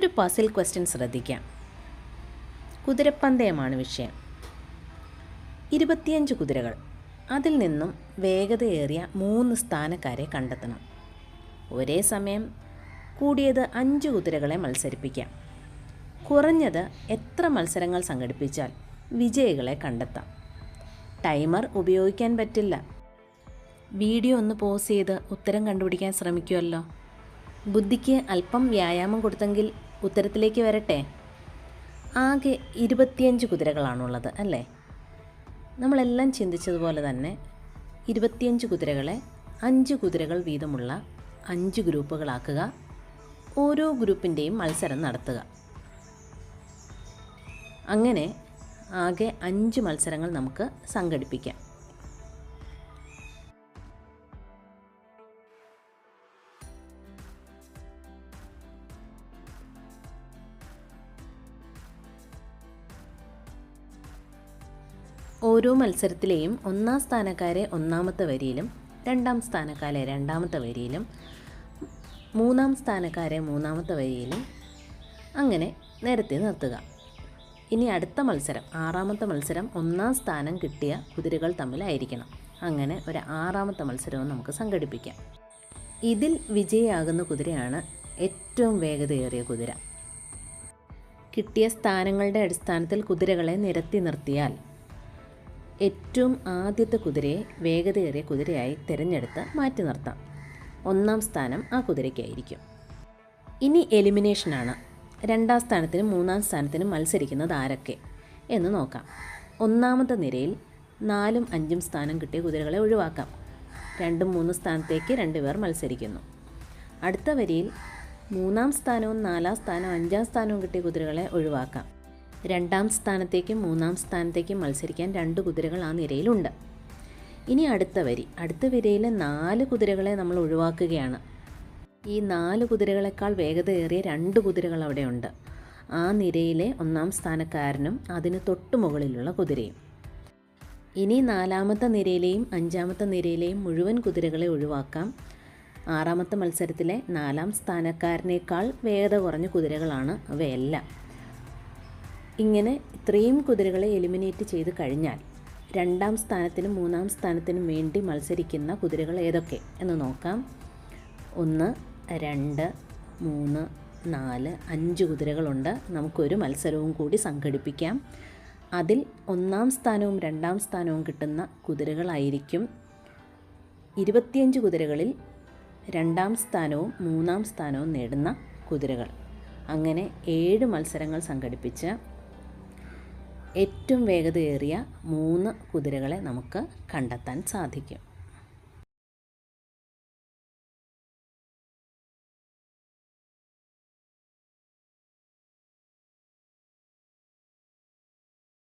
ഒരു puzzle question ശ്രദ്ധിക്കാം. കുതിരപ്പന്തയമാണ് വിഷയം. 25 കുതിരകൾ, അതിൽ നിന്നും വേഗതയേറിയ 3 സ്ഥാനക്കാരെ കണ്ടെത്തണം. ഒരേ സമയം കൂടിയത് 5 കുതിരകളെ മത്സരിപ്പിക്കാം. കുറഞ്ഞത് എത്ര മത്സരങ്ങൾ സംഘടിപ്പിച്ചാൽ വിജയികളെ കണ്ടെത്താം? ടൈമർ ഉപയോഗിക്കാൻ പറ്റില്ല. വീഡിയോ ഒന്ന് പോസ് ചെയ്ത് ഉത്തരം കണ്ടുപിടിക്കാൻ ശ്രമിക്കുമല്ലോ. ബുദ്ധിക്ക് അല്പം വ്യായാമം കൊടുത്തെങ്കിൽ ഉത്തരത്തിലേക്ക് വരട്ടെ. ആകെ 25 കുതിരകളാണുള്ളത് അല്ലേ? നമ്മളെല്ലാം ചിന്തിച്ചതുപോലെ തന്നെ 25 കുതിരകളെ 5 കുതിരകൾ വീതമുള്ള 5 ഗ്രൂപ്പുകളാക്കുക. ഓരോ ഗ്രൂപ്പിൻ്റെയും മത്സരം നടത്തുക. അങ്ങനെ ആകെ 5 മത്സരങ്ങൾ നമുക്ക് സംഘടിപ്പിക്കാം. ഓരോ മത്സരത്തിലെയും 1-ാം സ്ഥാനക്കാരെ 1-ാമത്തെ വരിയിലും 2-ാം സ്ഥാനക്കാരെ 2-ാമത്തെ വരിയിലും 3-ാം സ്ഥാനക്കാരെ 3-ാമത്തെ വരിയിലും അങ്ങനെ നിരത്തി നിർത്തുക. ഇനി അടുത്ത മത്സരം 6-ാമത്തെ മത്സരം 1-ാം സ്ഥാനം കിട്ടിയ കുതിരകൾ തമ്മിലായിരിക്കണം. അങ്ങനെ ഒരു 6-ാമത്തെ മത്സരവും നമുക്ക് സംഘടിപ്പിക്കാം. ഇതിൽ വിജയിയാകുന്ന കുതിരയാണ് ഏറ്റവും വേഗതയേറിയ കുതിര. കിട്ടിയ സ്ഥാനങ്ങളുടെ അടിസ്ഥാനത്തിൽ കുതിരകളെ നിരത്തി നിർത്തിയാൽ ഏറ്റവും ആദ്യത്തെ കുതിരയെ വേഗതയേറിയ കുതിരയായി തിരഞ്ഞെടുത്ത് മാറ്റി നിർത്താം. 1-ാം സ്ഥാനം ആ കുതിരയ്ക്കായിരിക്കും. ഇനി എലിമിനേഷനാണ്. 2-ാം സ്ഥാനത്തിനും 3-ാം സ്ഥാനത്തിനും മത്സരിക്കുന്നത് ആരൊക്കെ എന്ന് നോക്കാം. 1-ാമത്തെ നിരയിൽ 4-ഉം 5-ഉം സ്ഥാനം കിട്ടിയ കുതിരകളെ ഒഴിവാക്കാം. 2-ഉം 3-ഉം സ്ഥാനത്തേക്ക് 2 പേർ മത്സരിക്കുന്നു. അടുത്ത വരിയിൽ 3-ാം സ്ഥാനവും 4-ാം സ്ഥാനവും 5-ാം സ്ഥാനവും കിട്ടിയ കുതിരകളെ ഒഴിവാക്കാം. 2-ാം സ്ഥാനത്തേക്കും 3-ാം സ്ഥാനത്തേക്കും മത്സരിക്കാൻ 2 കുതിരകൾ ആ നിരയിലുണ്ട്. ഇനി അടുത്ത വരിയിലെ 4 കുതിരകളെ നമ്മൾ ഒഴിവാക്കുകയാണ്. ഈ 4 കുതിരകളെക്കാൾ വേഗതയേറിയ 2 കുതിരകൾ അവിടെയുണ്ട്. ആ നിരയിലെ 1-ാം സ്ഥാനക്കാരനും അതിന് തൊട്ടു മുകളിലുള്ള കുതിരയും. ഇനി 4-ാമത്തെ നിരയിലെയും 5-ാമത്തെ നിരയിലെയും മുഴുവൻ കുതിരകളെ ഒഴിവാക്കാം. 6-ാമത്തെ മത്സരത്തിലെ 4-ാം സ്ഥാനക്കാരനേക്കാൾ വേഗത കുറഞ്ഞ കുതിരകളാണ് അവയെല്ലാം. ഇങ്ങനെ ഇത്രയും കുതിരകളെ എലിമിനേറ്റ് ചെയ്ത് കഴിഞ്ഞാൽ 2-ാം സ്ഥാനത്തിനും 3-ാം സ്ഥാനത്തിനും വേണ്ടി മത്സരിക്കുന്ന കുതിരകൾ ഏതൊക്കെ എന്ന് നോക്കാം. 1, 2, 3, 4, 5 കുതിരകളുണ്ട്. നമുക്കൊരു മത്സരവും കൂടി സംഘടിപ്പിക്കാം. അതിൽ 1-ാം സ്ഥാനവും 2-ാം സ്ഥാനവും കിട്ടുന്ന കുതിരകളായിരിക്കും 25 കുതിരകളിൽ 2-ാം സ്ഥാനവും 3-ാം സ്ഥാനവും നേടുന്ന കുതിരകൾ. അങ്ങനെ 7 മത്സരങ്ങൾ സംഘടിപ്പിച്ച് ഏറ്റവും വേഗതയേറിയ 3 കുതിരകളെ നമുക്ക് കണ്ടെത്താൻ സാധിക്കും.